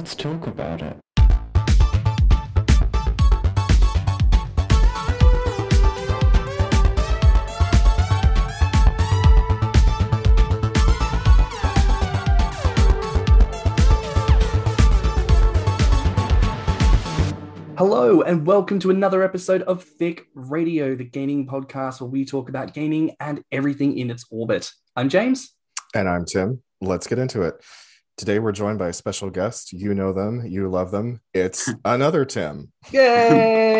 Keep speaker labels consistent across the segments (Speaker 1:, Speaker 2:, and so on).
Speaker 1: Let's talk about it.
Speaker 2: Hello and welcome to another episode of Thicc Radio, the gaming podcast where we talk about gaming and everything in its orbit. I'm James.
Speaker 3: And I'm Tim. Let's get into it. Today we're joined by a special guest. You know them, you love them. It's another Tim.
Speaker 2: Yay!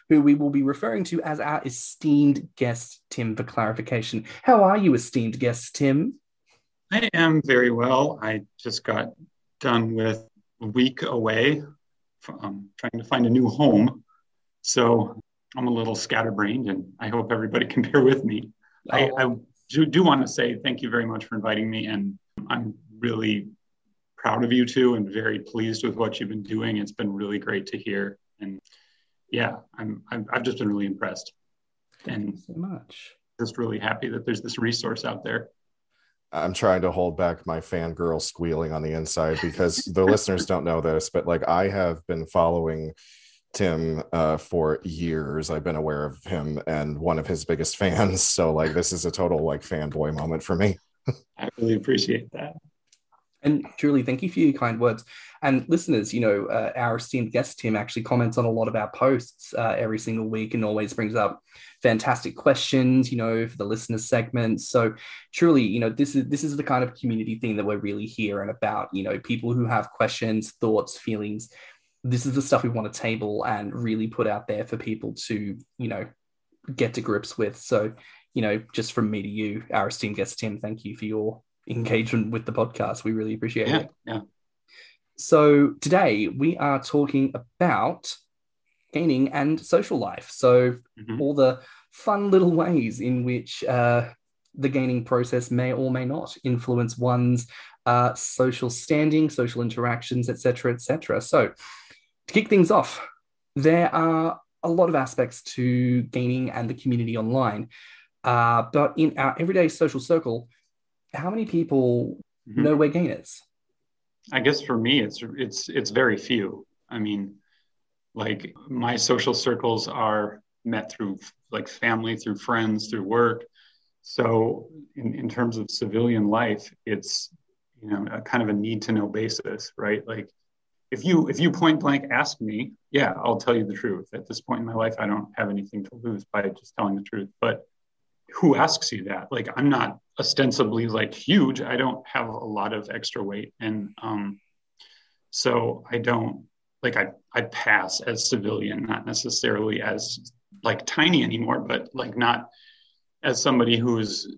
Speaker 2: Who we will be referring to as our esteemed guest, Tim, for clarification. How are you, esteemed guest, Tim?
Speaker 4: I am very well. I just got done with a week away trying to find a new home. So I'm a little scatterbrained and I hope everybody can bear with me. I do want to say thank you very much for inviting me, and I'm really proud of you two and very pleased with what you've been doing. It's been really great to hear. And yeah, I've just been really impressed.
Speaker 2: Thank you so much.
Speaker 4: Just really happy that there's this resource out there.
Speaker 3: I'm trying to hold back my fangirl squealing on the inside because the listeners don't know this, but like I have been following Tim for years. I've been aware of him and one of his biggest fans. So like this is a total like fanboy moment for me.
Speaker 4: I really appreciate that.
Speaker 2: And truly, thank you for your kind words. And listeners, you know, our esteemed guest, Tim, actually comments on a lot of our posts every single week and always brings up fantastic questions, you know, for the listener segments. So truly, you know, this is the kind of community thing that we're really here and about, you know, people who have questions, thoughts, feelings. This is the stuff we want to table and really put out there for people to, you know, get to grips with. So, you know, just from me to you, our esteemed guest, Tim, thank you for your engagement with the podcast. We really appreciate it.
Speaker 4: Yeah.
Speaker 2: So today we are talking about gaming and social life. So all the fun little ways in which the gaming process may or may not influence one's social standing, social interactions, etc., etc. So to kick things off, there are a lot of aspects to gaming and the community online. But in our everyday social circle, how many people know where gaming is?
Speaker 4: I guess for me, it's very few. I mean, like my social circles are met through like family, through friends, through work. So in terms of civilian life, it's, you know, a kind of a need to know basis, right? Like if you point blank ask me, yeah, I'll tell you the truth. At this point in my life, I don't have anything to lose by just telling the truth. But who asks you that? Like, I'm not ostensibly like huge. I don't have a lot of extra weight. And so I don't like, I pass as civilian, not necessarily as like tiny anymore, but like not as somebody who's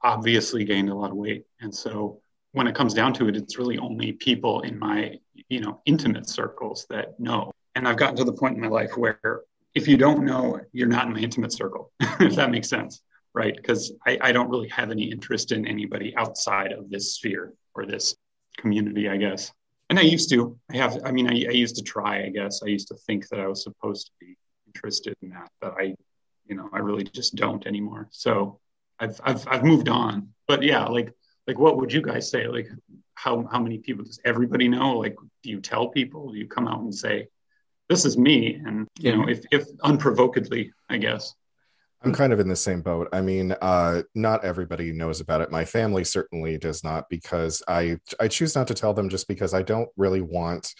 Speaker 4: obviously gained a lot of weight. And so when it comes down to it, it's really only people in my, you know, intimate circles that know. And I've gotten to the point in my life where if you don't know, you're not in my intimate circle, if that makes sense. Right, because I don't really have any interest in anybody outside of this sphere or this community, I guess. And I used to. I used to try, I guess. I used to think that I was supposed to be interested in that, but I really just don't anymore. So I've moved on. But yeah, like what would you guys say? Like how many people does everybody know? Like, do you tell people? Do you come out and say, this is me? And you know, if unprovokedly, I guess.
Speaker 3: I'm kind of in the same boat. I mean, not everybody knows about it. My family certainly does not, because I choose not to tell them just because I don't really want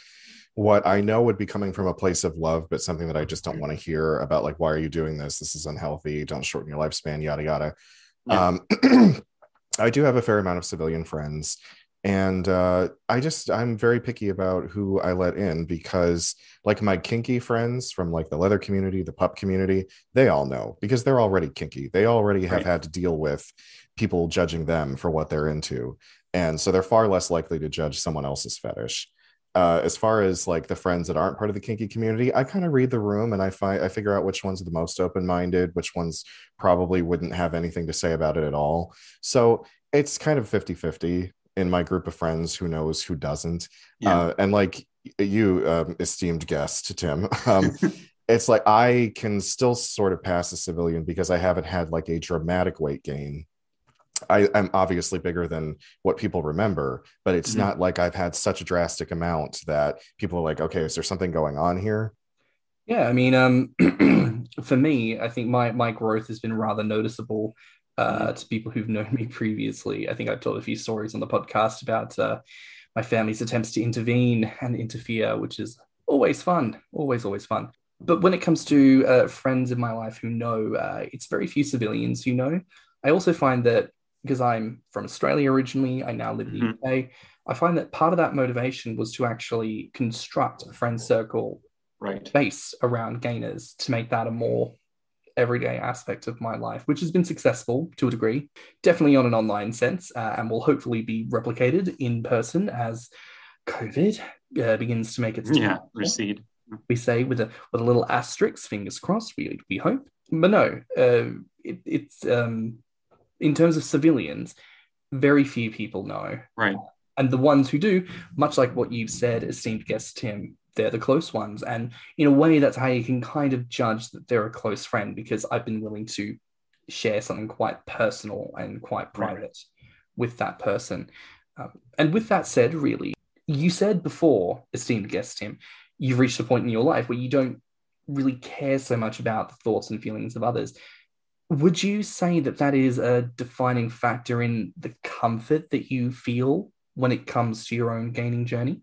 Speaker 3: what I know would be coming from a place of love, but something that I just don't want to hear about, like, why are you doing this? This is unhealthy. Don't shorten your lifespan, yada, yada. Yeah. I do have a fair amount of civilian friends. And I'm very picky about who I let in, because like my kinky friends from like the leather community, the pup community, they all know because they're already kinky. They already have had to deal with people judging them for what they're into. And so they're far less likely to judge someone else's fetish. As far as like the friends that aren't part of the kinky community, I kind of read the room and I figure out which ones are the most open-minded, which ones probably wouldn't have anything to say about it at all. So it's kind of 50-50. In my group of friends, who knows, who doesn't. And like you, esteemed guest, Tim, it's like I can still sort of pass a civilian because I haven't had like a dramatic weight gain. I'm obviously bigger than what people remember, but it's not like I've had such a drastic amount that people are like, okay, is there something going on here?
Speaker 2: Yeah, I mean, for me, I think my growth has been rather noticeable to people who've known me previously. I think I've told a few stories on the podcast about my family's attempts to intervene and interfere, which is always fun, always fun. But when it comes to friends in my life who know, it's very few civilians who know. I also find that because I'm from Australia originally, I now live in the UK, I find that part of that motivation was to actually construct a friend circle base around gainers to make that a more everyday aspect of my life, which has been successful to a degree, definitely on an online sense, and will hopefully be replicated in person as COVID begins to make its
Speaker 4: recede.
Speaker 2: We say with a little asterisk, fingers crossed. We hope, but no, it's in terms of civilians, very few people know,
Speaker 4: right?
Speaker 2: And the ones who do, much like what you've said, esteemed guest Tim, they're the close ones. And in a way, that's how you can kind of judge that they're a close friend, because I've been willing to share something quite personal and quite private with that person. And with that said, really, you said before, esteemed guest Tim, you've reached a point in your life where you don't really care so much about the thoughts and feelings of others. Would you say that that is a defining factor in the comfort that you feel when it comes to your own gaining journey?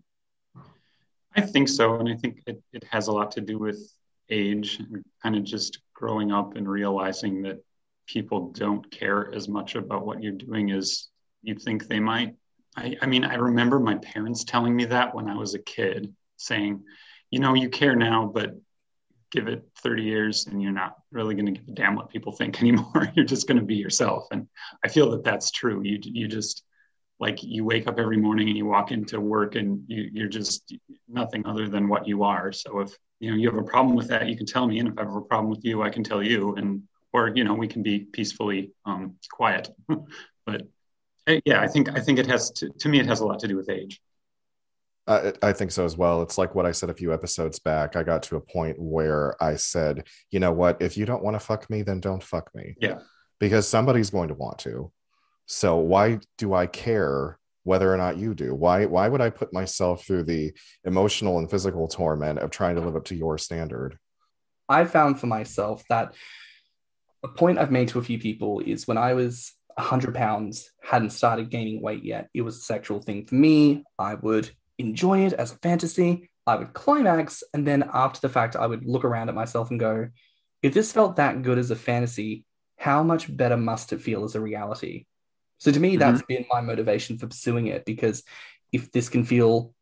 Speaker 4: I think so. And I think it has a lot to do with age and kind of just growing up and realizing that people don't care as much about what you're doing as you think they might. I mean, I remember my parents telling me that when I was a kid, saying, you care now, but give it 30 years and you're not really going to give a damn what people think anymore. You're just going to be yourself. And I feel that that's true. You just, like, you wake up every morning and you walk into work and you're just nothing other than what you are. So if, you have a problem with that, you can tell me. And if I have a problem with you, I can tell you. Or we can be peacefully quiet. But yeah, I think it has to me, it has a lot to do with age.
Speaker 3: I think so as well. It's like what I said a few episodes back. I got to a point where I said, you know what, if you don't want to fuck me, then don't fuck me.
Speaker 4: Yeah.
Speaker 3: Because somebody's going to want to. So why do I care whether or not you do? Why would I put myself through the emotional and physical torment of trying to live up to your standard?
Speaker 2: I found for myself that a point I've made to a few people is when I was 100 pounds, hadn't started gaining weight yet, it was a sexual thing for me. I would enjoy it as a fantasy. I would climax. And then after the fact, I would look around at myself and go, if this felt that good as a fantasy, how much better must it feel as a reality? So to me, that's been my motivation for pursuing it, because if this can feel,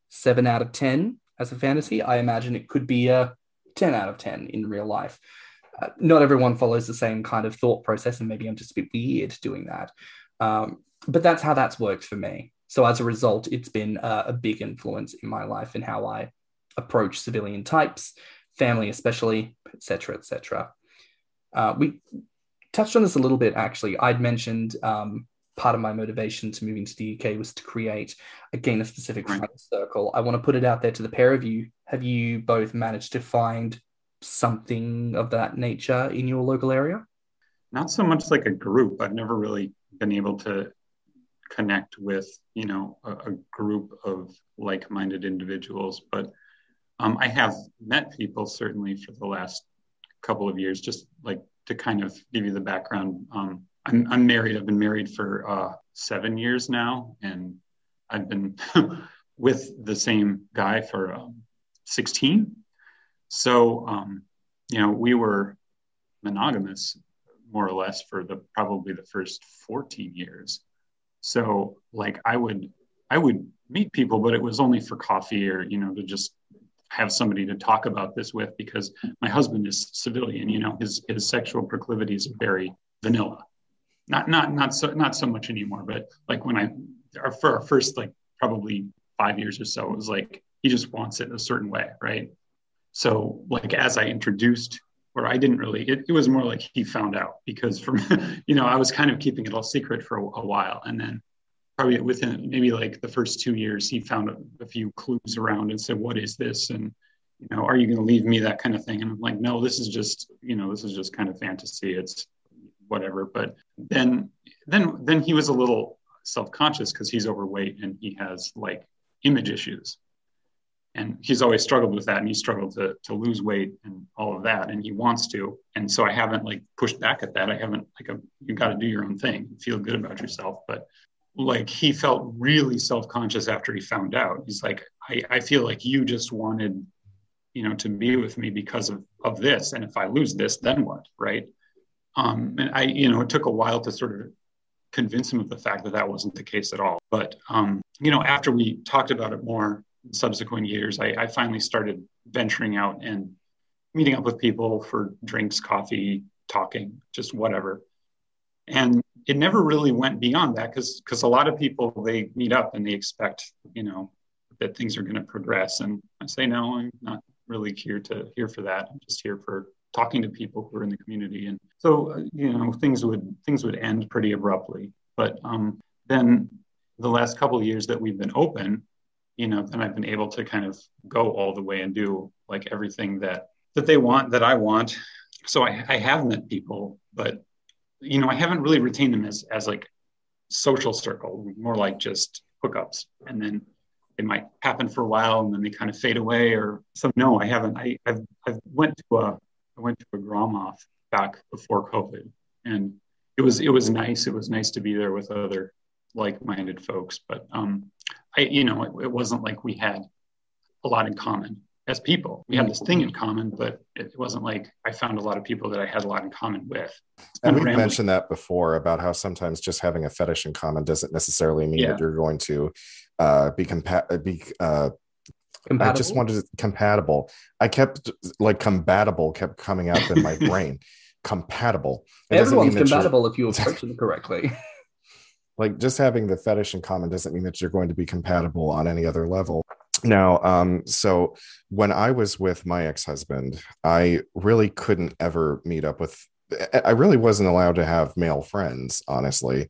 Speaker 2: 7 out of 10 as a fantasy, I imagine it could be a 10 out of 10 in real life. Not everyone follows the same kind of thought process, and maybe I'm just a bit weird doing that. But that's how that's worked for me. So as a result, it's been a big influence in my life and how I approach civilian types, family especially, et cetera, et cetera. We touched on this a little bit, actually. I'd mentioned part of my motivation to moving to the UK was to create a gainer-specific friend circle. I want to put it out there to the pair of you. Have you both managed to find something of that nature in your local area?
Speaker 4: Not so much like a group. I've never really been able to connect with, a group of like-minded individuals, but I have met people certainly for the last couple of years, just like to kind of give you the background. I'm married. I've been married for 7 years now, and I've been with the same guy for 16. So, we were monogamous more or less for probably the first 14 years. So like I would meet people, but it was only for coffee or, to just have somebody to talk about this with, because my husband is civilian, his sexual proclivities are very vanilla. Not so much anymore, but like for our first, like probably 5 years or so, it was like, he just wants it a certain way. Right. So like, as I introduced, or I didn't really, it was more like he found out, because from, I was kind of keeping it all secret for a while. And then probably within maybe like the first 2 years, he found a few clues around and said, what is this? And, are you going to leave me? That kind of thing. And I'm like, no, this is just kind of fantasy. whatever. But then he was a little self-conscious because he's overweight and he has like image issues. And he's always struggled with that, and he struggled to lose weight and all of that, and he wants to. And so I haven't like pushed back at that. I haven't like, you got to do your own thing, feel good about yourself. But like, he felt really self-conscious after he found out. He's like, I feel like you just wanted, to be with me because of this. And if I lose this, then what? Right. And it took a while to sort of convince him of the fact that that wasn't the case at all. But, after we talked about it more, subsequent years, I finally started venturing out and meeting up with people for drinks, coffee, talking, just whatever. And it never really went beyond that because a lot of people, they meet up and they expect, that things are going to progress. And I say, no, I'm not really here for that. I'm just here for talking to people who are in the community. And so, things would end pretty abruptly. But then the last couple of years that we've been open, then I've been able to kind of go all the way and do like everything that they want, that I want. So I have met people, but, I haven't really retained them as like social circle, more like just hookups. And then they might happen for a while and then they kind of fade away. Or so, no, I haven't. I went to a Grommr back before COVID, and it was nice. It was nice to be there with other like-minded folks, but it wasn't like we had a lot in common as people. We had this thing in common, but it wasn't like I found a lot of people that I had a lot in common with.
Speaker 3: And we've mentioned that before about how sometimes just having a fetish in common doesn't necessarily mean that you're going to be compatible. I just wanted compatible. I kept compatible kept coming up in my brain. Compatible.
Speaker 2: Everyone's compatible if you approach them correctly.
Speaker 3: Like, just having the fetish in common doesn't mean that you're going to be compatible on any other level. Now, so when I was with my ex-husband, I really couldn't ever meet up with, I really wasn't allowed to have male friends, honestly,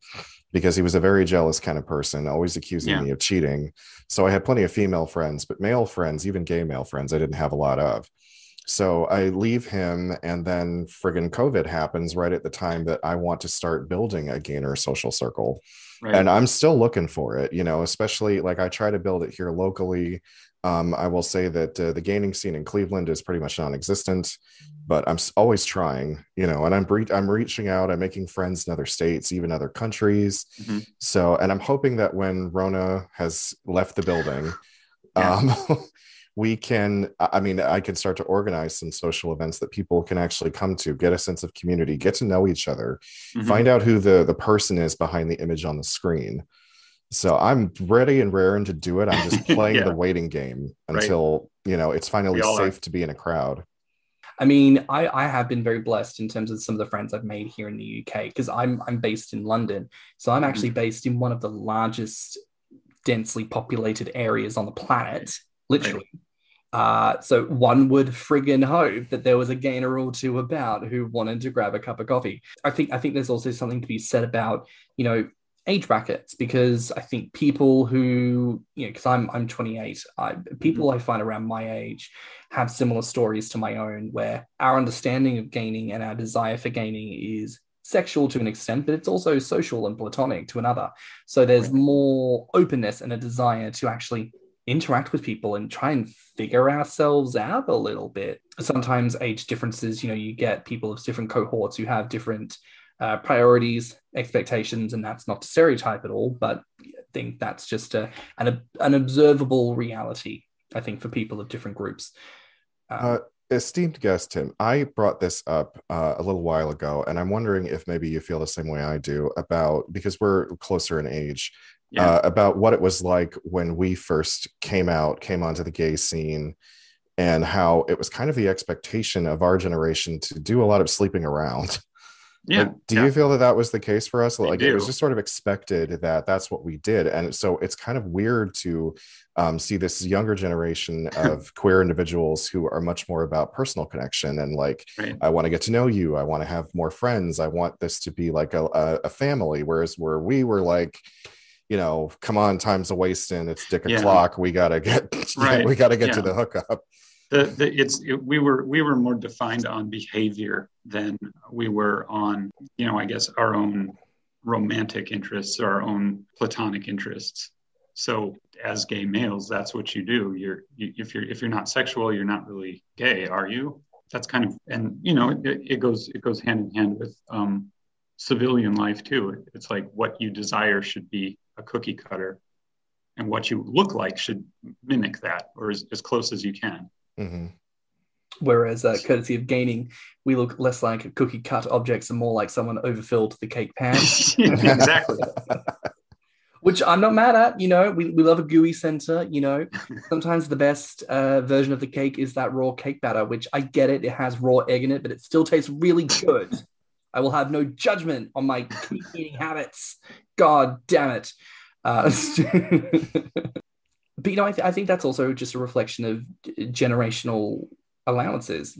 Speaker 3: because he was a very jealous kind of person, always accusing me of cheating. So I had plenty of female friends, but male friends, even gay male friends, I didn't have a lot of. So I leave him, and then friggin' COVID happens right at the time that I want to start building a gainer social circle. Right. And I'm still looking for it, especially like I try to build it here locally. I will say that the gaining scene in Cleveland is pretty much non-existent, but I'm always trying, and I'm reaching out, I'm making friends in other states, even other countries. Mm-hmm. So, and I'm hoping that when Rona has left the building, I can start to organize some social events that people can actually come to, get a sense of community, get to know each other, find out who the person is behind the image on the screen. So I'm ready and raring to do it. I'm just playing the waiting game until, it's finally safe to be in a crowd.
Speaker 2: I mean, I have been very blessed in terms of some of the friends I've made here in the UK, because I'm based in London. So I'm actually based in one of the largest densely populated areas on the planet, literally. So one would friggin' hope that there was a gainer or two about who wanted to grab a cup of coffee. I think there's also something to be said about, age brackets, because I think people who, because I'm 28, people I find around my age have similar stories to my own, where our understanding of gaining and our desire for gaining is sexual to an extent, but it's also social and platonic to another. So there's more openness and a desire to actually interact with people and try and figure ourselves out a little bit. Sometimes age differences, you get people of different cohorts who have different priorities, expectations, and that's not to stereotype at all, but I think that's just an observable reality, I think, for people of different groups.
Speaker 3: Esteemed guest Tim, I brought this up a little while ago, and I'm wondering if maybe you feel the same way I do because we're closer in age, about what it was like when we first came onto the gay scene, and how it was kind of the expectation of our generation to do a lot of sleeping around. Do you feel that was the case for us? Like, it was just sort of expected that that's what we did. And so it's kind of weird to see this younger generation of queer individuals who are much more about personal connection and I want to get to know you. I want to have more friends. I want this to be like a family. Whereas where we were like, come on, time's a wasting. It's dick o'clock. We got to get, we got to get to the hookup.
Speaker 4: We were more defined on behavior than we were on, I guess our own romantic interests or our own platonic interests. So as gay males, that's what you do. If you're not sexual, you're not really gay, are you? That's kind of, and it goes hand in hand with civilian life too. It's like what you desire should be a cookie cutter, and what you look like should mimic that, or as close as you can.
Speaker 3: Mm-hmm.
Speaker 2: Whereas, courtesy of gaining, we look less like cookie cut objects and more like someone overfilled the cake pan.
Speaker 4: Exactly.
Speaker 2: Which I'm not mad at. We love a gooey center. Sometimes the best version of the cake is that raw cake batter, which I get it. It has raw egg in it, but it still tastes really good. I will have no judgment on my cake eating habits. God damn it. But I think that's also just a reflection of generational allowances.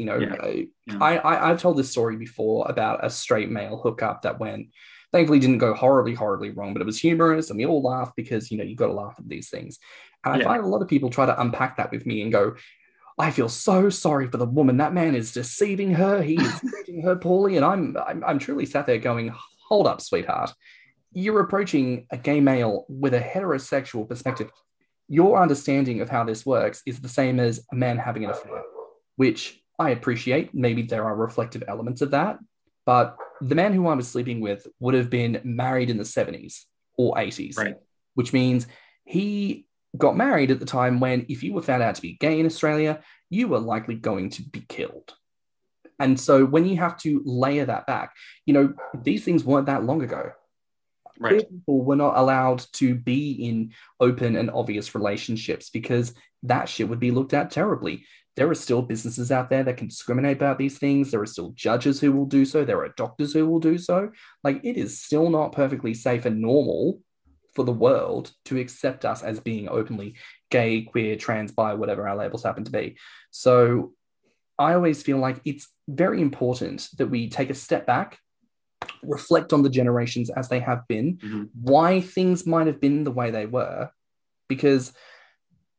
Speaker 2: I've told this story before about a straight male hookup that went, thankfully didn't go horribly wrong, but it was humorous and we all laughed because you got to laugh at these things. And I find a lot of people try to unpack that with me and go, I feel so sorry for the woman. That man is deceiving her. He is treating her poorly. And I'm truly sat there going, hold up, sweetheart. You're approaching a gay male with a heterosexual perspective. Your understanding of how this works is the same as a man having an affair, which I appreciate. Maybe there are reflective elements of that, but the man who I was sleeping with would have been married in the 70s or 80s,
Speaker 4: right?
Speaker 2: Which means he got married at the time when, if you were found out to be gay in Australia, you were likely going to be killed. And so when you have to layer that back, these things weren't that long ago.
Speaker 4: Right.
Speaker 2: People were not allowed to be in open and obvious relationships because that shit would be looked at terribly. There are still businesses out there that can discriminate about these things. There are still judges who will do so. There are doctors who will do so. Like, it is still not perfectly safe and normal for the world to accept us as being openly gay, queer, trans, bi, whatever our labels happen to be. So I always feel like it's very important that we take a step back, reflect on the generations as they have been, why things might have been the way they were, because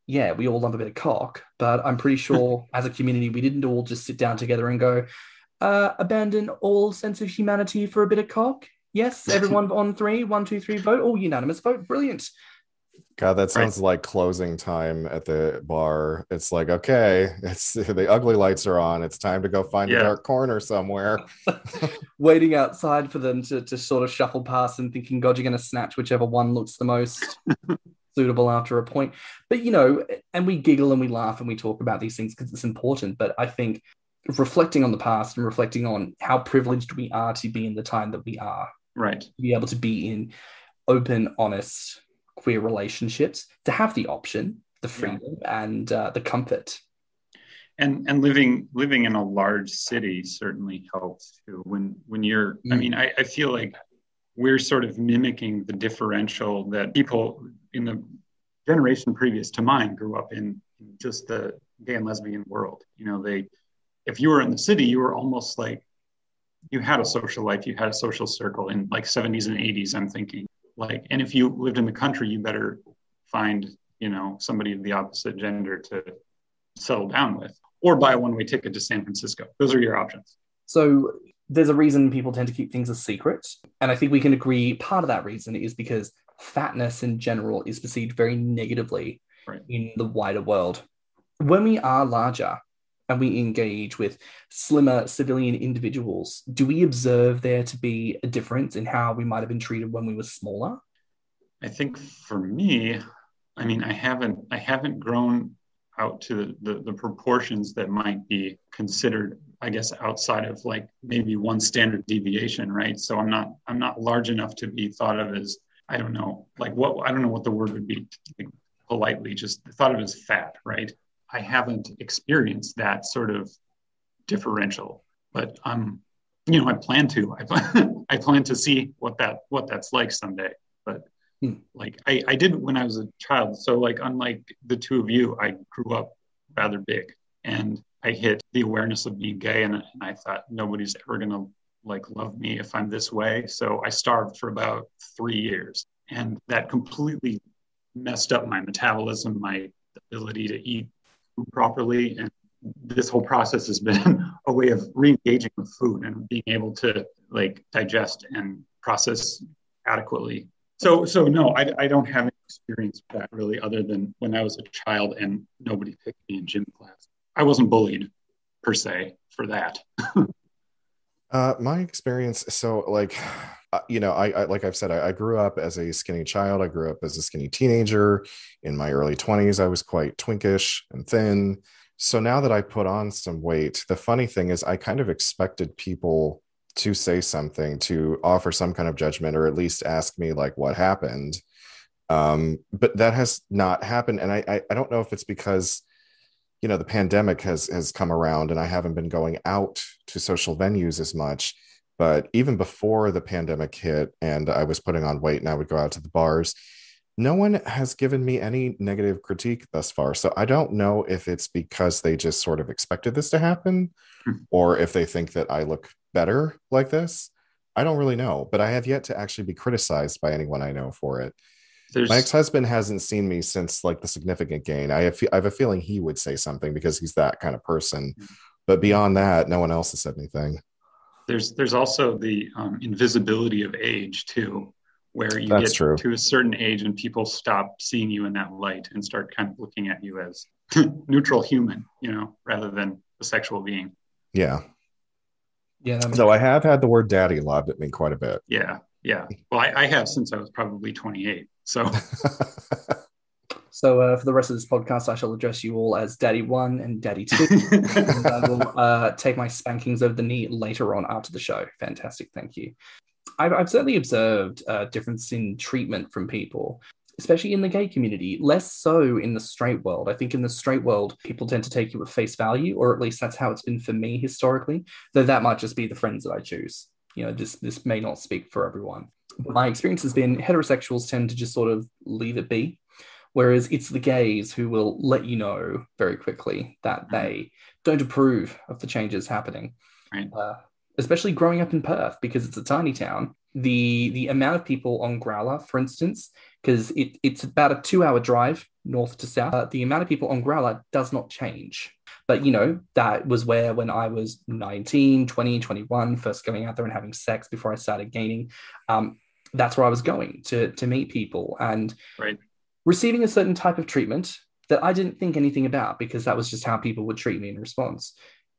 Speaker 2: we all love a bit of cock, but I'm pretty sure as a community we didn't all just sit down together and go, abandon all sense of humanity for a bit of cock. Yes, everyone on 3, 1, 2, 3, vote. All unanimous vote. Brilliant.
Speaker 3: God, that sounds like closing time at the bar. It's like, okay, the ugly lights are on. It's time to go find a dark corner somewhere.
Speaker 2: Waiting outside for them to sort of shuffle past and thinking, God, you're going to snatch whichever one looks the most suitable after a point. But, and we giggle and we laugh and we talk about these things because it's important. But I think reflecting on the past and reflecting on how privileged we are to be in the time that we are.
Speaker 4: Right.
Speaker 2: To be able to be in open, honest, queer relationships, to have the option, the freedom, and the comfort.
Speaker 4: And living in a large city certainly helps too. When you're, I mean, I feel like we're sort of mimicking the differential that people in the generation previous to mine grew up in, just the gay and lesbian world. If you were in the city, you were almost like, you had a social life, you had a social circle in like 70s and 80s, I'm thinking. And if you lived in the country, you better find, somebody of the opposite gender to settle down with, or buy a one-way ticket to San Francisco. Those are your options.
Speaker 2: So there's a reason people tend to keep things a secret. And I think we can agree part of that reason is because fatness in general is perceived very negatively in the wider world. When we are larger and we engage with slimmer civilian individuals, do we observe there to be a difference in how we might have been treated when we were smaller?
Speaker 4: I think for me, I mean, I haven't grown out to the proportions that might be considered, I guess, outside of like maybe one standard deviation, right? So I'm not large enough to be thought of as, I don't know what the word would be, like, politely, just thought of as fat, right? I haven't experienced that sort of differential, but I plan to. I plan to see what that's like someday. But like I did when I was a child. So like, unlike the two of you, I grew up rather big, and I hit the awareness of being gay, and I thought nobody's ever gonna like love me if I'm this way. So I starved for about 3 years, and that completely messed up my metabolism, my ability to eat properly, and this whole process has been a way of re-engaging with food and being able to like digest and process adequately. So no, I don't have any experience with that really, other than when I was a child and nobody picked me in gym class. I wasn't bullied per se for that.
Speaker 3: My experience, so like, I like I've said, I grew up as a skinny child. I grew up as a skinny teenager. In my early 20s, I was quite twinkish and thin. So now that I put on some weight, the funny thing is I kind of expected people to say something, to offer some kind of judgment, or at least ask me like what happened. But that has not happened. And I don't know if it's because, the pandemic has come around and I haven't been going out to social venues as much. But even before the pandemic hit and I was putting on weight and I would go out to the bars, no one has given me any negative critique thus far. So I don't know if it's because they just sort of expected this to happen or if they think that I look better like this. I don't really know, but I have yet to actually be criticized by anyone I know for it. My ex-husband hasn't seen me since like the significant gain. I have a feeling he would say something because he's that kind of person. But beyond that, no one else has said anything.
Speaker 4: There's also the invisibility of age too, where you
Speaker 3: That's
Speaker 4: get
Speaker 3: true.
Speaker 4: to a certain age and people stop seeing you in that light and start kind of looking at you as neutral human, rather than a sexual being.
Speaker 3: Yeah.
Speaker 2: Yeah.
Speaker 3: So I have had the word daddy lobbed at me quite a bit.
Speaker 4: Yeah. Well, I have since I was probably 28. So.
Speaker 2: So for the rest of this podcast, I shall address you all as Daddy 1 and Daddy 2. And I will take my spankings over the knee later on after the show. Fantastic. Thank you. I've certainly observed a difference in treatment from people, especially in the gay community, less so in the straight world. I think in the straight world, people tend to take you at face value, or at least that's how it's been for me historically, though that might just be the friends that I choose. This may not speak for everyone. My experience has been heterosexuals tend to just sort of leave it be, whereas it's the gays who will let you know very quickly that they don't approve of the changes happening.
Speaker 4: Right.
Speaker 2: Especially growing up in Perth, because it's a tiny town. The amount of people on Growler, for instance, because it's about a 2-hour drive north to south, the amount of people on Growler does not change. But, that was where when I was 19, 20, 21, first going out there and having sex before I started gaining, that's where I was going to meet people and receiving a certain type of treatment that I didn't think anything about because that was just how people would treat me in response.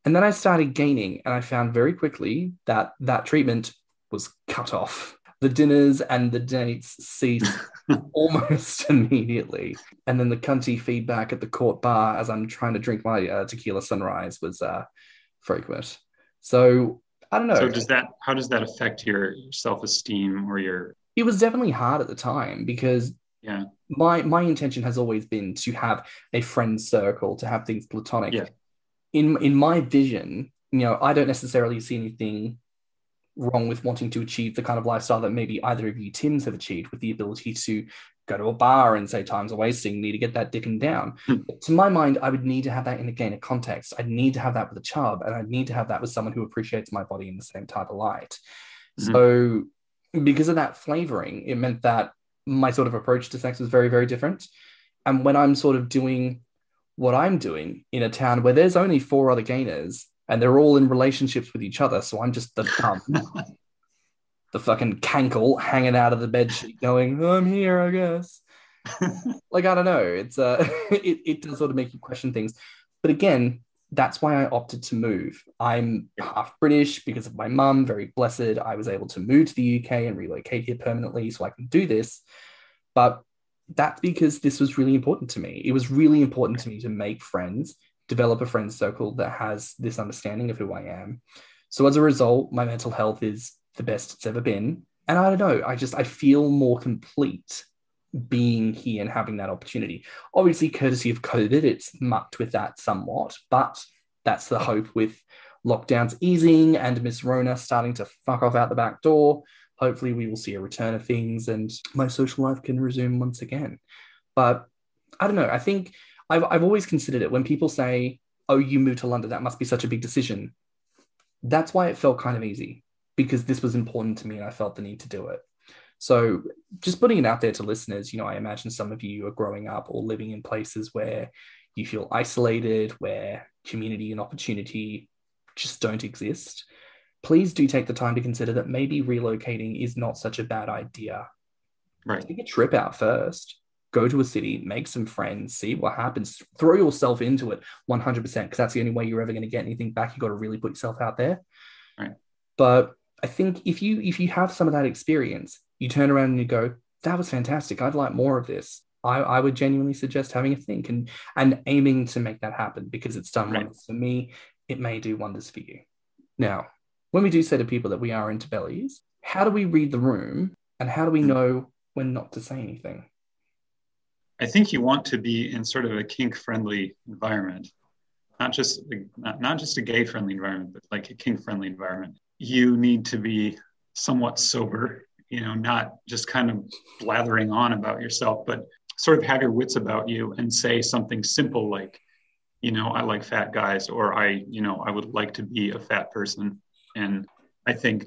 Speaker 2: And then I started gaining and I found very quickly that that treatment was cut off. The dinners and the dates ceased almost immediately. And then the cunty feedback at the court bar as I'm trying to drink my tequila sunrise was frequent. So I don't know.
Speaker 4: So how does that affect your self-esteem or your...
Speaker 2: It was definitely hard at the time because my intention has always been to have a friend circle, to have things platonic. Yeah. In my vision, I don't necessarily see anything wrong with wanting to achieve the kind of lifestyle that maybe either of you Tims have achieved, with the ability to go to a bar and say time's a wasting, need to get that dicking down. To my mind, I would need to have that in a gainer context. I'd need to have that with a chub, and I'd need to have that with someone who appreciates my body in the same type of light. So because of that flavoring, it meant that my sort of approach to sex was very, very different. And when I'm sort of doing what I'm doing in a town where there's only 4 other gainers and they're all in relationships with each other, so I'm just the dumb, the fucking cankle hanging out of the bedsheet going, I'm here, I guess. Like, I don't know. It's it does sort of make you question things. But again, that's why I opted to move. I'm half British because of my mum, very blessed. I was able to move to the UK and relocate here permanently so I can do this. But that's because this was really important to me. It was really important to me to make friends, develop a friend circle that has this understanding of who I am. So as a result, my mental health is the best it's ever been. And I don't know, I feel more complete being here and having that opportunity. Obviously, courtesy of COVID, it's mucked with that somewhat, but that's the hope with lockdowns easing and Miss Rona starting to fuck off out the back door. Hopefully we will see a return of things and my social life can resume once again. But I don't know, I think I've always considered it when people say, oh, you moved to London, that must be such a big decision. That's why it felt kind of easy, because this was important to me and I felt the need to do it. So just putting it out there to listeners, I imagine some of you are growing up or living in places where, you feel isolated, where community and opportunity just don't exist, please do take the time to consider that maybe relocating is not such a bad idea.
Speaker 4: Right.
Speaker 2: Take a trip out first. Go to a city, make some friends, see what happens. Throw yourself into it 100%, because that's the only way you're ever going to get anything back. You've got to really put yourself out there.
Speaker 4: Right.
Speaker 2: But I think if you have some of that experience, you turn around and you go, that was fantastic, I'd like more of this. I would genuinely suggest having a think and aiming to make that happen, because it's done wonders for me. It may do wonders for you. Now, when we do say to people that we are into bellies, how do we read the room, and how do we know when not to say anything?
Speaker 4: I think you want to be in sort of a kink-friendly environment, not just a gay-friendly environment, but like a kink-friendly environment. You need to be somewhat sober, not just kind of blathering on about yourself, but sort of have your wits about you and say something simple like, I like fat guys, or I would like to be a fat person. And I think,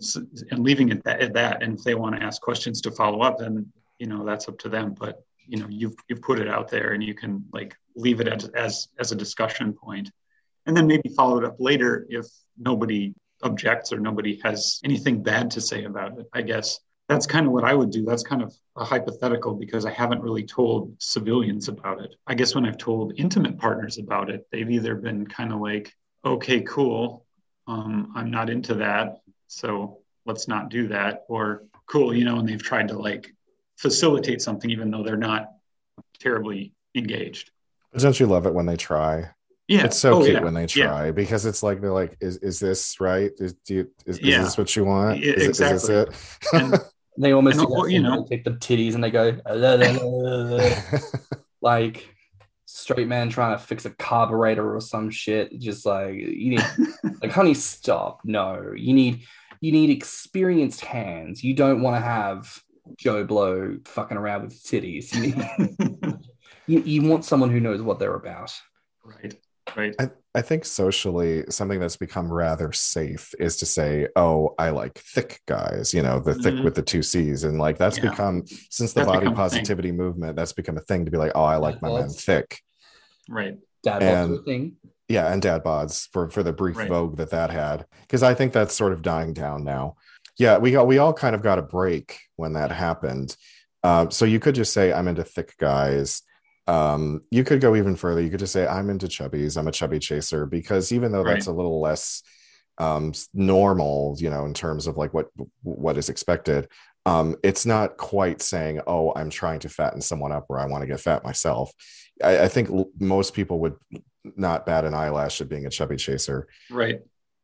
Speaker 4: and leaving it at that, and if they want to ask questions to follow up, then, that's up to them. But you've put it out there, and you can like leave it as a discussion point, and then maybe follow it up later if nobody objects or nobody has anything bad to say about it. I guess that's kind of what I would do. That's kind of a hypothetical, because I haven't really told civilians about it. I guess when I've told intimate partners about it, they've either been kind of like, okay, cool, I'm not into that, so let's not do that, or cool, and they've tried to like facilitate something even though they're not terribly engaged.
Speaker 3: But don't you love it when they try?
Speaker 4: Yeah,
Speaker 3: it's so cute when they try, because it's like they're like, is this right? Is this what you want?
Speaker 4: Exactly.
Speaker 3: Is this it?
Speaker 2: And they almost take the titties and they go like straight man trying to fix a carburetor or some shit. Just like, you need like, honey, stop. No, you need experienced hands. You don't want to have Joe Blow fucking around with titties. You want someone who knows what they're about.
Speaker 4: Right.
Speaker 3: I think socially, something that's become rather safe is to say, oh, I like thick guys, the thick with the 2 C's. And like, that's become, since the body positivity movement, that's become a thing to be like, oh, I like my men thick.
Speaker 4: Right.
Speaker 2: Dad bods thing.
Speaker 3: Yeah. And dad bods for the brief vogue that had. Because I think that's sort of dying down now. Yeah. We all kind of got a break when that happened. So you could just say, I'm into thick guys. You could go even further. You could just say, I'm into chubbies. I'm a chubby chaser, because even though that's a little less normal, in terms of like what is expected, it's not quite saying, oh, I'm trying to fatten someone up, or I want to get fat myself. I think most people would not bat an eyelash at being a chubby chaser.
Speaker 4: Right.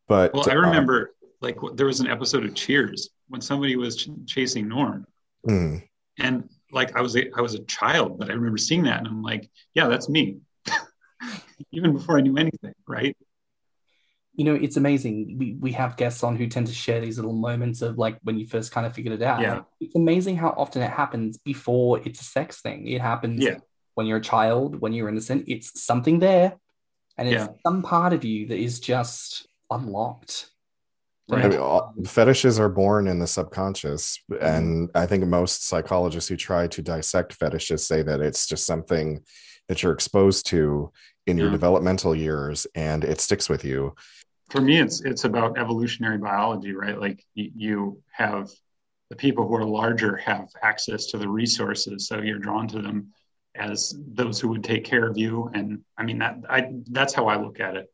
Speaker 3: But
Speaker 4: I remember like there was an episode of Cheers when somebody was chasing Norm. And like I was a child, but I remember seeing that, and I'm like, yeah, that's me. Even before I knew anything, right?
Speaker 2: It's amazing. We have guests on who tend to share these little moments of like when you first kind of figured it out.
Speaker 4: Yeah.
Speaker 2: It's amazing how often it happens before it's a sex thing. It happens when you're a child, when you're innocent. It's something there, and it's some part of you that is just unlocked.
Speaker 3: Right. I mean, fetishes are born in the subconscious, and I think most psychologists who try to dissect fetishes say that it's just something that you're exposed to in your developmental years, and it sticks with you.
Speaker 4: For me, it's about evolutionary biology, right? Like you have the people who are larger have access to the resources, so you're drawn to them as those who would take care of you. And I mean that's how I look at it.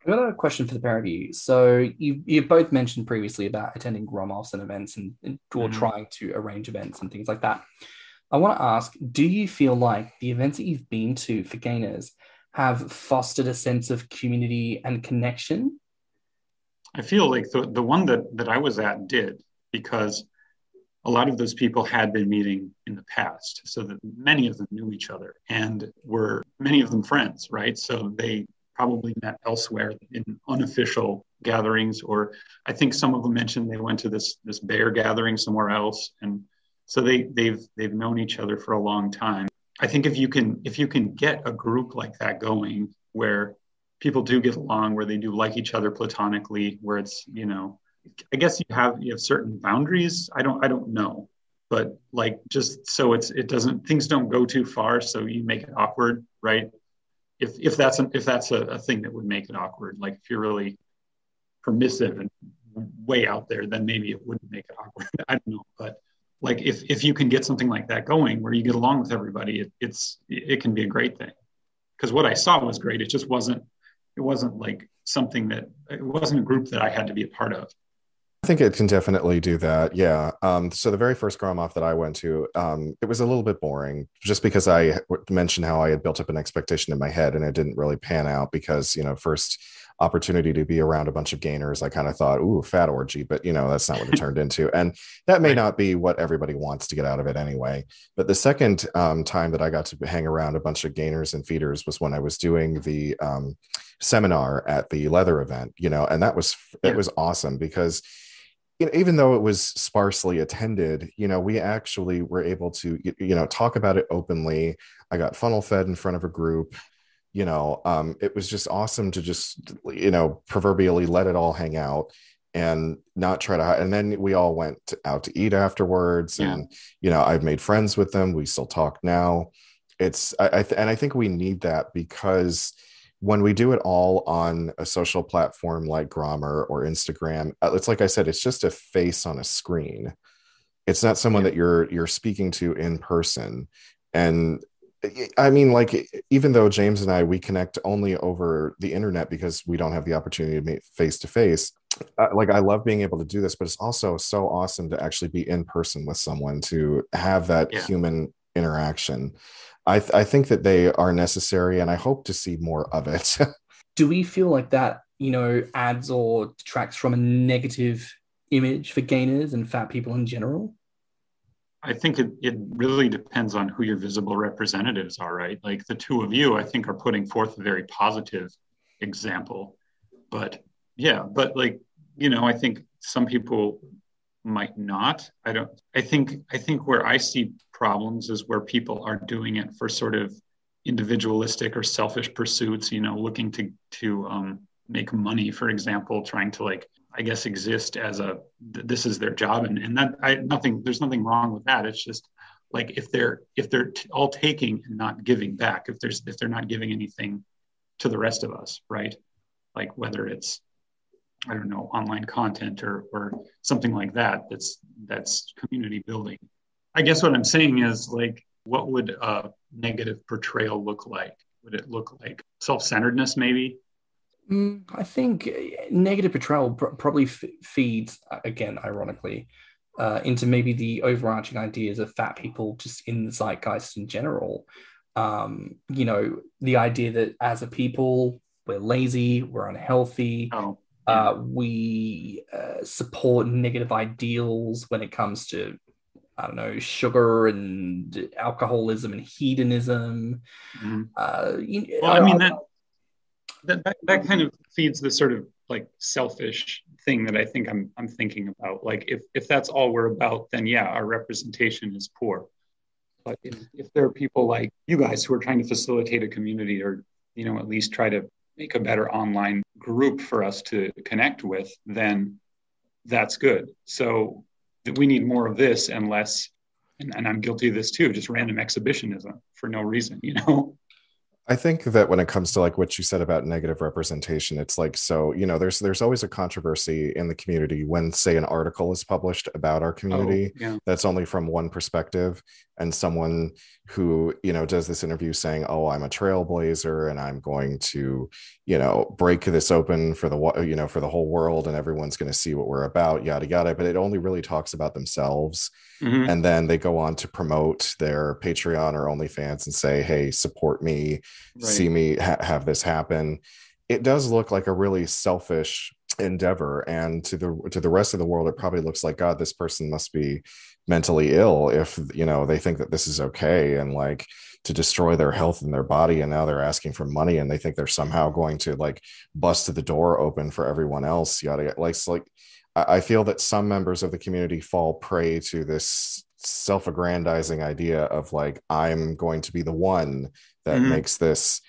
Speaker 2: I've got a question for the pair of you. So you've both mentioned previously about attending Grommr and events and or trying to arrange events and things like that. I want to ask, do you feel like the events that you've been to for gayness have fostered a sense of community and connection?
Speaker 4: I feel like the one that I was at did, because a lot of those people had been meeting in the past, so that many of them knew each other and were many of them friends, right? So they probably met elsewhere in unofficial gatherings, or I think some of them mentioned they went to this bear gathering somewhere else, and so they've known each other for a long time. I think if you can get a group like that going, where people do get along, where they do like each other platonically, where it's, I guess you have certain boundaries. I don't know, but like just so things don't go too far, so you make it awkward, right? if that's a thing that would make it awkward. Like if you're really permissive and way out there, then maybe it wouldn't make it awkward. I don't know, but like if you can get something like that going where you get along with everybody, it can be a great thing. Because what I saw was great. It wasn't like something it wasn't a group that I had to be a part of.
Speaker 3: I think it can definitely do that. Yeah. So the very first Grommr that I went to, it was a little bit boring just because I mentioned how I had built up an expectation in my head and it didn't really pan out because, first opportunity to be around a bunch of gainers, I kind of thought, ooh, fat orgy, but that's not what it turned into. And that may not be what everybody wants to get out of it anyway. But the second time that I got to hang around a bunch of gainers and feeders was when I was doing the seminar at the leather event, and it was awesome because even though it was sparsely attended, we actually were able to, talk about it openly. I got funnel fed in front of a group. It was just awesome to just, proverbially let it all hang out and not try to hide. And then we all went out to eat afterwards. Yeah. And, I've made friends with them. We still talk now. I think we need that because when we do it all on a social platform like Grommr or Instagram, it's like I said, it's just a face on a screen. It's not someone that you're speaking to in person. And I mean, like, even though James and we connect only over the internet because we don't have the opportunity to meet face to face. Like, I love being able to do this, but it's also so awesome to actually be in person with someone, to have that human interaction. I think that they are necessary, and I hope to see more of it.
Speaker 2: Do we feel like that, adds or detracts from a negative image for gainers and fat people in general?
Speaker 4: I think it really depends on who your visible representatives are, right? Like the two of you, I think, are putting forth a very positive example. But like, I think some people might not. I think where I see problems is where people are doing it for sort of individualistic or selfish pursuits, looking to make money, for example, trying to, like, I guess, exist as this is their job. And that there's nothing wrong with that. It's just like, if they're all taking and not giving back, if they're not giving anything to the rest of us, right? Like whether it's, I don't know, online content or something like that, that's community building. I guess what I'm saying is, like, what would a negative portrayal look like? Would it look like self-centeredness, maybe?
Speaker 2: I think negative portrayal probably feeds, again, ironically, into maybe the overarching ideas of fat people just in the zeitgeist in general. The idea that as a people, we're lazy, we're unhealthy. We support negative ideals when it comes to, I don't know, sugar and alcoholism and hedonism.
Speaker 4: That kind of feeds the sort of like selfish thing that I think I'm thinking about. Like if that's all we're about, then our representation is poor. But if there are people like you guys who are trying to facilitate a community, or at least try to make a better online group for us to connect with, then that's good. So we need more of this and less, and I'm guilty of this too, just random exhibitionism for no reason,
Speaker 3: I think that when it comes to, like, what you said about negative representation, it's like, so, there's always a controversy in the community when, say, an article is published about our community that's only from one perspective, and someone who, does this interview saying, oh, I'm a trailblazer and I'm going to, break this open for for the whole world, and everyone's going to see what we're about, yada, yada. But it only really talks about themselves. Mm-hmm. And then they go on to promote their Patreon or OnlyFans and say, hey, support me, see me have this happen. It does look like a really selfish endeavor, and to the rest of the world, it probably looks like, God, this person must be mentally ill if they think that this is okay, and like to destroy their health and their body, and now they're asking for money, and they think they're somehow going to like bust the door open for everyone else, yada yada. Like I feel that some members of the community fall prey to this self-aggrandizing idea of, like, I'm going to be the one that makes this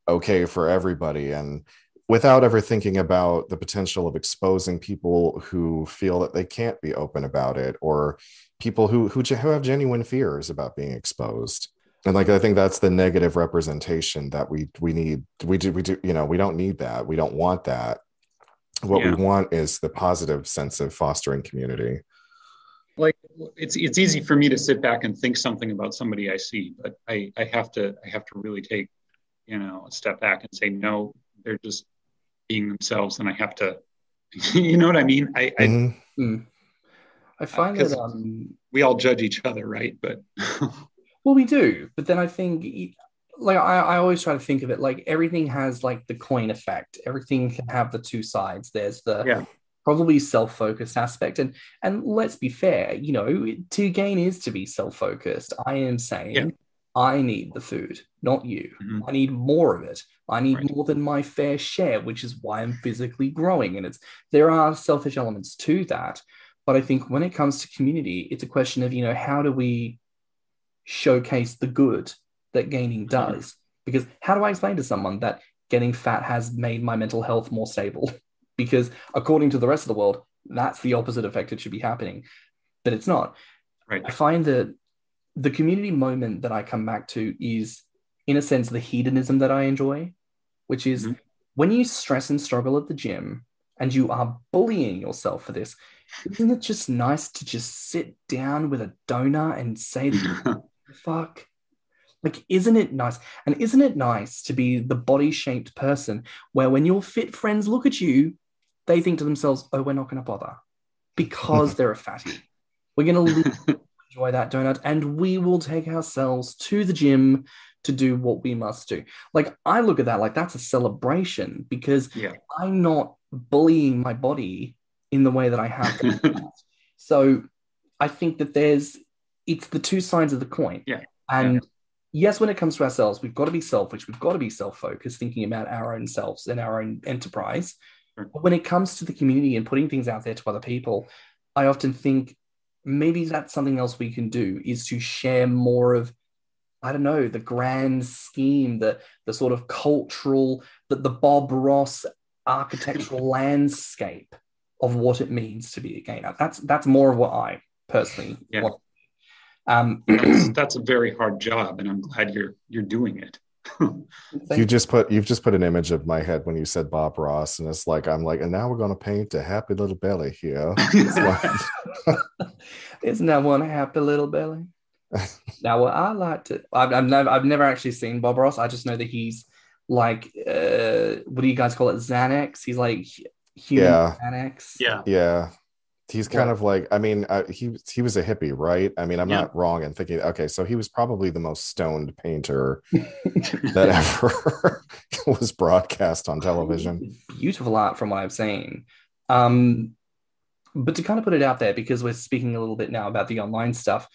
Speaker 3: okay for everybody, and without ever thinking about the potential of exposing people who feel that they can't be open about it, or people who have genuine fears about being exposed. And like, I think that's the negative representation that we need. We do, we don't need that. We don't want that. What we want is the positive sense of fostering community.
Speaker 4: Like, it's easy for me to sit back and think something about somebody I see, but I have to really take, a step back and say, no, they're just being themselves. And I have to, you know what I mean? I
Speaker 2: find that
Speaker 4: we all judge each other, right? But
Speaker 2: well, we do. But then I think, like, I always try to think of it like everything has like the coin effect. Everything can have the two sides. There's the probably self-focused aspect, and let's be fair, to gain is to be self-focused. I am saying I need the food, not you. I need more of it. I need more than my fair share, which is why I'm physically growing. And there are selfish elements to that. But I think when it comes to community, it's a question of, how do we showcase the good that gaining does? Because how do I explain to someone that getting fat has made my mental health more stable? Because according to the rest of the world, that's the opposite effect it should be happening. But it's not.
Speaker 4: Right.
Speaker 2: I find that the community moment that I come back to is, in a sense, the hedonism that I enjoy, which is when you stress and struggle at the gym and you are bullying yourself for this, isn't it just nice to just sit down with a donut and say, fuck? Like, isn't it nice? And isn't it nice to be the body-shaped person where when your fit friends look at you, they think to themselves, oh, we're not going to bother because they're a fatty. We're going to enjoy that donut and we will take ourselves to the gym to do what we must do. Like, I look at that like that's a celebration because I'm not bullying my body in the way that I have to. So I think that it's the two sides of the coin. And yes, when it comes to ourselves, we've got to be selfish. We've got to be self-focused, thinking about our own selves and our own enterprise. But when it comes to the community and putting things out there to other people, I often think maybe that's something else we can do, is to share more of, I don't know, the grand scheme, the sort of cultural, the Bob Ross architectural landscape of what it means to be a gainer. That's more of what I personally want.
Speaker 4: That's a very hard job, and I'm glad you're doing it.
Speaker 3: You've just put an image of my head when you said Bob Ross, and it's like, I'm like, and now we're going to paint a happy little belly here.
Speaker 2: Isn't that one happy little belly? Now, what I like to, I've never actually seen Bob Ross. I just know that he's like, what do you guys call it? Xanax. He's like human Xanax.
Speaker 3: Yeah. He's kind of like, I mean, he was a hippie, right? I mean, I'm not wrong in thinking, okay, so he was probably the most stoned painter that ever was broadcast on television.
Speaker 2: Beautiful art from what I've seen. But to kind of put it out there, because we're speaking a little bit now about the online stuff,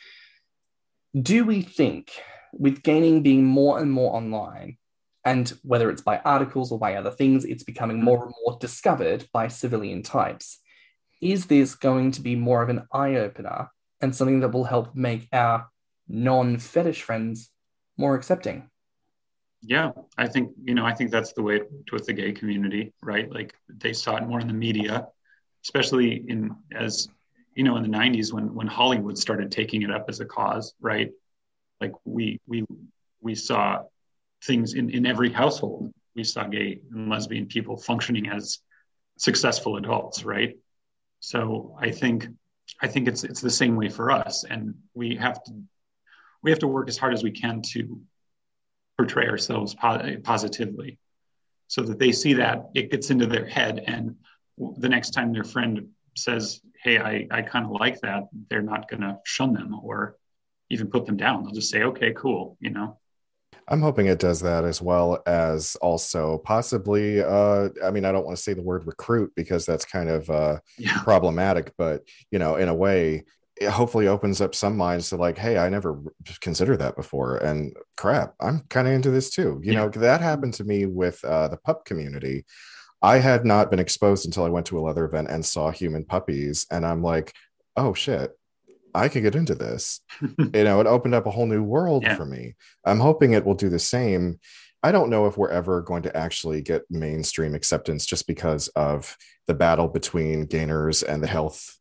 Speaker 2: do we think with gaining being more and more online, and whether it's by articles or by other things, it's becoming more and more discovered by civilian types, is this going to be more of an eye-opener and something that will help make our non-fetish friends more accepting?
Speaker 4: Yeah, I think that's the way it worked with the gay community, right? Like, they saw it more in the media, especially in the 90s when Hollywood started taking it up as a cause, right? Like, we saw things in every household. We saw gay and lesbian people functioning as successful adults, right? So I think it's the same way for us, and we have to work as hard as we can to portray ourselves positively, so that they see that it gets into their head, and the next time their friend says, "Hey, I kind of like that," they're not going to shun them or even put them down. They'll just say, "Okay, cool,"
Speaker 3: I'm hoping it does that, as well as also possibly, I mean, I don't want to say the word recruit because that's kind of problematic, but, in a way, it hopefully opens up some minds to like, hey, I never considered that before. And crap, I'm kind of into this too. That happened to me with the pup community. I had not been exposed until I went to a leather event and saw human puppies. And I'm like, oh shit, I could get into this. It opened up a whole new world for me. I'm hoping it will do the same. I don't know if we're ever going to actually get mainstream acceptance just because of the battle between gainers and the health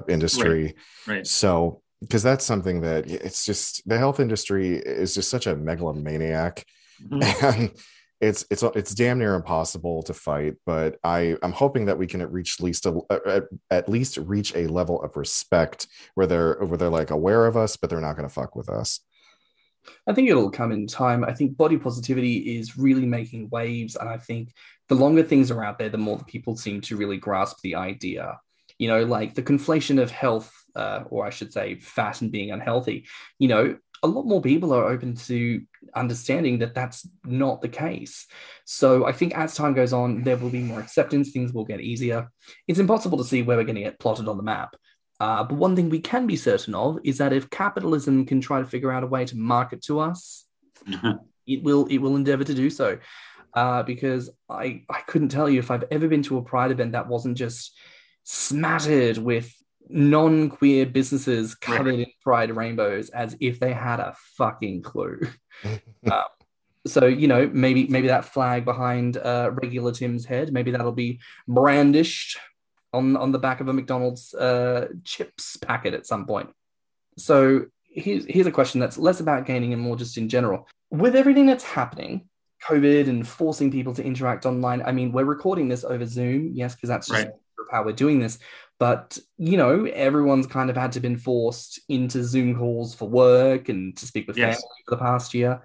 Speaker 3: industry.
Speaker 4: Right.
Speaker 3: So, because that's something that it's just the health industry is just such a megalomaniac.
Speaker 4: Mhm.
Speaker 3: And it's damn near impossible to fight, but I'm hoping that we can at least reach a level of respect where they're like aware of us, but they're not going to fuck with us.
Speaker 2: I think it'll come in time. I think body positivity is really making waves. And I think the longer things are out there, the more the people seem to really grasp the idea. Like the conflation of health, or I should say fat and being unhealthy, a lot more people are open to understanding that that's not the case. So I think as time goes on, there will be more acceptance. Things will get easier. It's impossible to see where we're going to get plotted on the map. But one thing we can be certain of is that if capitalism can try to figure out a way to market to us, it will endeavor to do so. Because I couldn't tell you if I've ever been to a Pride event that wasn't just smattered with non-queer businesses covered in pride rainbows as if they had a fucking clue. So maybe that flag behind regular Tim's head, maybe that'll be brandished on the back of a McDonald's chips packet at some point. So here's a question that's less about gaming and more just in general. With everything that's happening, COVID and forcing people to interact online, I mean, we're recording this over Zoom, yes, because that's just how we're doing this. But, everyone's kind of had to been forced into Zoom calls for work and to speak with family for the past year.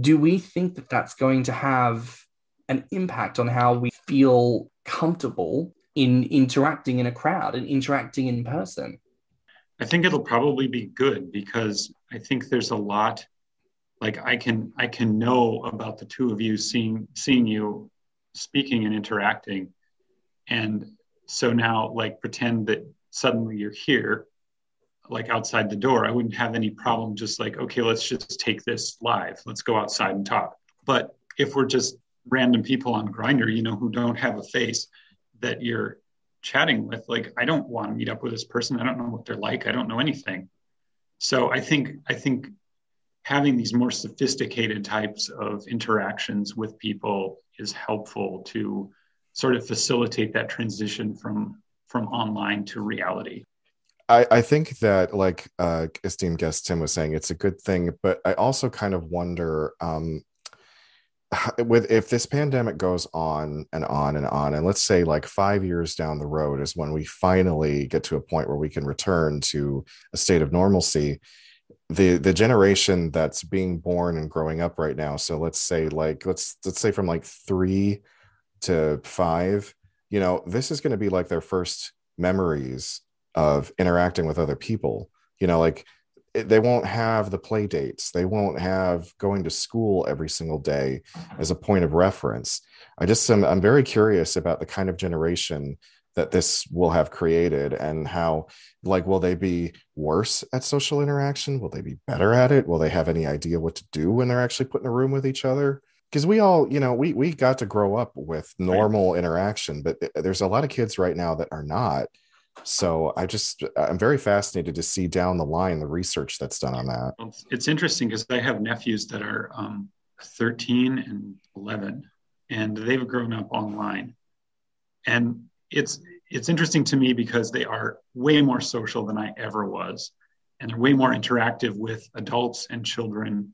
Speaker 2: Do we think that that's going to have an impact on how we feel comfortable in interacting in a crowd and interacting in person?
Speaker 4: I think it'll probably be good because I think there's a lot, like I can know about the two of you seeing you speaking and interacting. And so now like pretend that suddenly you're here, like outside the door. I wouldn't have any problem just like, okay, let's just take this live. Let's go outside and talk. But if we're just random people on Grindr, who don't have a face that you're chatting with, like, I don't want to meet up with this person. I don't know what they're like. I don't know anything. So I think having these more sophisticated types of interactions with people is helpful to sort of facilitate that transition from online to reality.
Speaker 3: I think that, like esteemed guest Tim was saying, it's a good thing, but I also kind of wonder if this pandemic goes on and on and on, and let's say like 5 years down the road is when we finally get to a point where we can return to a state of normalcy, the generation that's being born and growing up right now, so let's say from like 3 to 5, this is going to be like their first memories of interacting with other people. They won't have the play dates. They won't have going to school every single day as a point of reference. I'm very curious about the kind of generation that this will have created, and how, like, will they be worse at social interaction? Will they be better at it? Will they have any idea what to do when they're actually put in a room with each other? Because we all, we got to grow up with normal interaction, but there's a lot of kids right now that are not. So I'm very fascinated to see down the line the research that's done on that.
Speaker 4: It's interesting because I have nephews that are 13 and 11, and they've grown up online. And it's interesting to me because they are way more social than I ever was. And they're way more interactive with adults and children,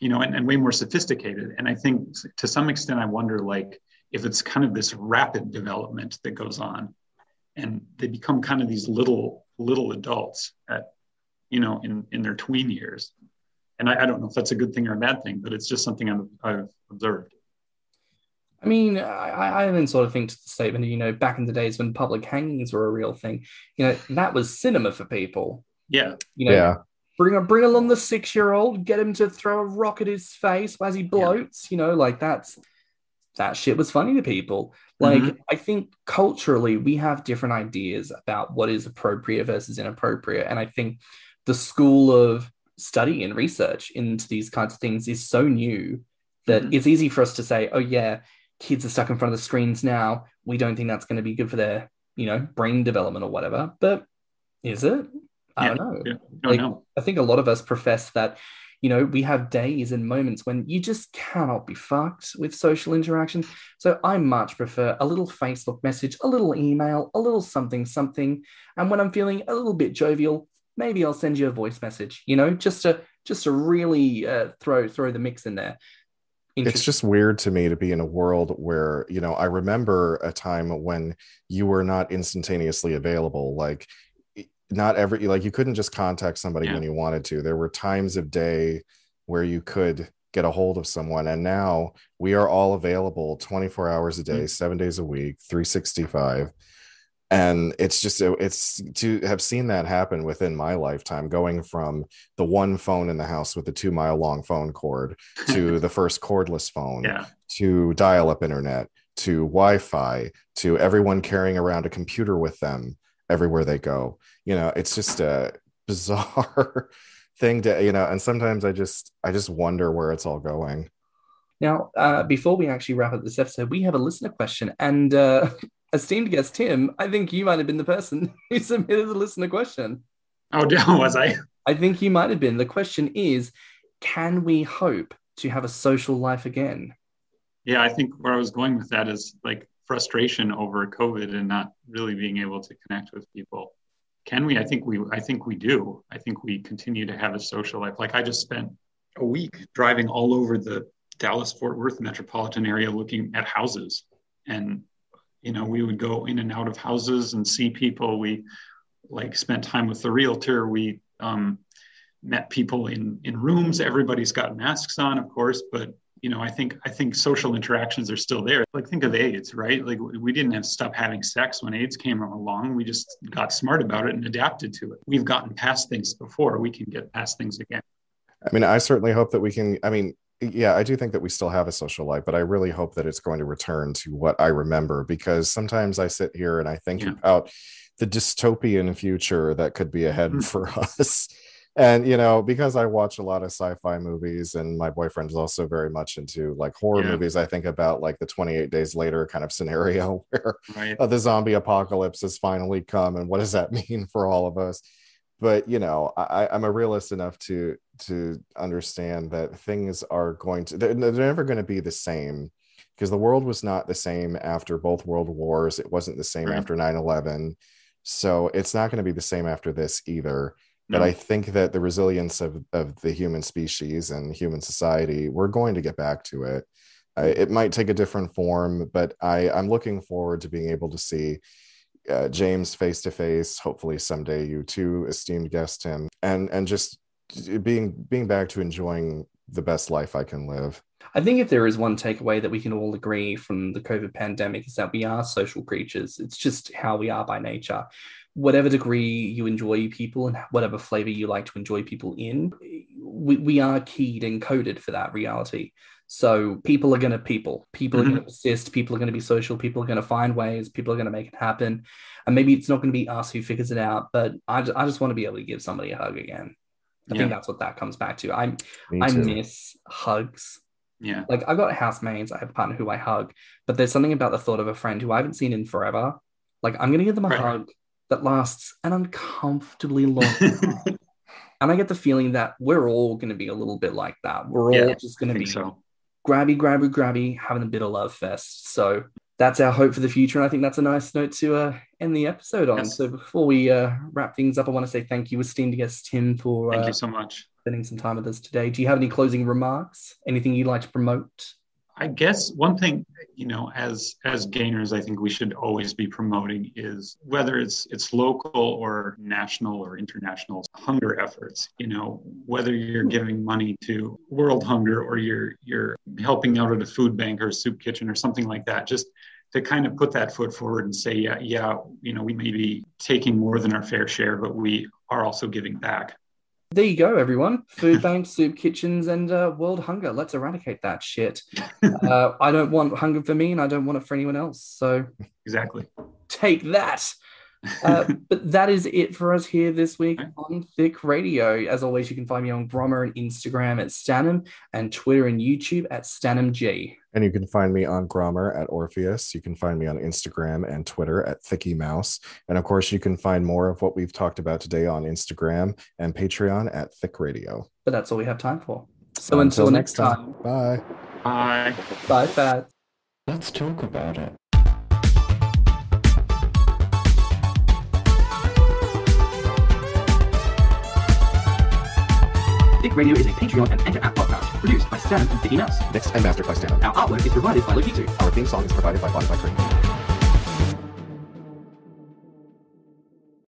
Speaker 4: and way more sophisticated. And I think to some extent, I wonder, like, if it's kind of this rapid development that goes on, and they become kind of these little adults at, in their tween years. And I don't know if that's a good thing or a bad thing, but it's just something I've observed.
Speaker 2: I mean, I even sort of think to the statement, back in the days when public hangings were a real thing, that was cinema for people.
Speaker 4: Yeah.
Speaker 2: Bring along the 6-year-old, get him to throw a rock at his face as he bloats, that shit was funny to people. Like, I think culturally we have different ideas about what is appropriate versus inappropriate. And I think the school of study and research into these kinds of things is so new that it's easy for us to say, oh yeah, kids are stuck in front of the screens now. We don't think that's going to be good for their, brain development or whatever. But is it? I don't know.
Speaker 4: Yeah.
Speaker 2: I think a lot of us profess that, we have days and moments when you just cannot be fucked with social interaction. So I much prefer a little Facebook message, a little email, a little something. And when I'm feeling a little bit jovial, maybe I'll send you a voice message, just to really throw the mix in there.
Speaker 3: It's just weird to me to be in a world where, I remember a time when you were not instantaneously available. Like, you couldn't just contact somebody when you wanted to. There were times of day where you could get a hold of someone. And now we are all available 24 hours a day, 7 days a week, 365. And it's to have seen that happen within my lifetime, going from the one phone in the house with the 2 mile long phone cord to the first cordless phone, to dial-up internet, to Wi-Fi, to everyone carrying around a computer with them everywhere they go. It's just a bizarre thing to, and sometimes I just wonder where it's all going.
Speaker 2: Now, before we actually wrap up this episode, we have a listener question, and esteemed guest Tim, I think you might have been the person who submitted the listener question.
Speaker 4: Oh, was I?
Speaker 2: I think you might have been. The question is, can we hope to have a social life again?
Speaker 4: Yeah, I think where I was going with that is like frustration over COVID and not really being able to connect with people. Can we? I think we do. I think we continue to have a social life. Like, I just spent a week driving all over the Dallas-Fort Worth metropolitan area looking at houses. And, we would go in and out of houses and see people. We spent time with the realtor. We met people in rooms. Everybody's got masks on, of course, but I think social interactions are still there. Like, think of AIDS, right? Like, we didn't have to stop having sex when AIDS came along. We just got smart about it and adapted to it. We've gotten past things before. We can get past things again.
Speaker 3: I mean, I certainly hope that we can. I mean, yeah, I do think that we still have a social life, but I really hope that it's going to return to what I remember, because sometimes I sit here and I think about the dystopian future that could be ahead for us. And, because I watch a lot of sci-fi movies and my boyfriend is also very much into horror movies, I think about the 28 days later kind of scenario where the zombie apocalypse has finally come. And what does that mean for all of us? But, I'm a realist enough to understand that things are they're never going to be the same, because the world was not the same after both world wars. It wasn't the same after 9/11. So it's not going to be the same after this either. But I think that the resilience of the human species and human society, we're going to get back to it. It might take a different form, but I'm looking forward to being able to see James face to face. Hopefully someday you too, esteemed guest Tim, and just being back to enjoying the best life I can live.
Speaker 2: I think if there is one takeaway that we can all agree from the COVID pandemic, is that we are social creatures. It's just how we are by nature. Whatever degree you enjoy people and whatever flavor you like to enjoy people in, we are keyed and coded for that reality. So people are going to people are going to persist, people are going to be social, people are going to find ways, people are going to make it happen. And maybe it's not going to be us who figures it out, but I just want to be able to give somebody a hug again. I think that's what that comes back to. I miss hugs.
Speaker 4: Yeah.
Speaker 2: Like, I've got housemates, I have a partner who I hug, but there's something about the thought of a friend who I haven't seen in forever. Like, I'm going to give them a hug that lasts an uncomfortably long time. And I get the feeling that we're all going to be a little bit like that. We're all just going to be grabby, having a bit of love fest. So that's our hope for the future. And I think that's a nice note to end the episode on. Yes. So before we wrap things up, I want to say thank you, esteemed guest Tim, for
Speaker 4: thank you so much.
Speaker 2: Spending some time with us today. Do you have any closing remarks? Anything you'd like to promote?
Speaker 4: I guess one thing, as gainers, I think we should always be promoting is, whether it's local or national or international hunger efforts, whether you're giving money to World Hunger or you're helping out at a food bank or a soup kitchen or something like that, just to kind of put that foot forward and say, we may be taking more than our fair share, but we are also giving back.
Speaker 2: There you go, everyone. Food banks, soup kitchens, and World Hunger. Let's eradicate that shit. I don't want hunger for me, and I don't want it for anyone else. So
Speaker 4: exactly.
Speaker 2: Take that. But that is it for us here this week on Thicc Radio. As always, you can find me on Grommr and Instagram at stannnum, and Twitter and YouTube at stannnumg.
Speaker 3: And you can find me on Grommr at Orpheus. You can find me on Instagram and Twitter at thiccymouse. And of course, you can find more of what we've talked about today on Instagram and Patreon at Thicc Radio.
Speaker 2: But that's all we have time for. So until next time.
Speaker 3: Bye.
Speaker 4: Bye.
Speaker 2: Bye, Fats.
Speaker 1: Let's talk about it.
Speaker 2: Thicc Radio is a Patreon and Anchor app podcast produced by Stannnum and Thicky Mouse.
Speaker 3: Mixed and mastered by stannnum.
Speaker 2: Our artwork is provided by Lokitu.
Speaker 3: Our theme song is provided by Spotify.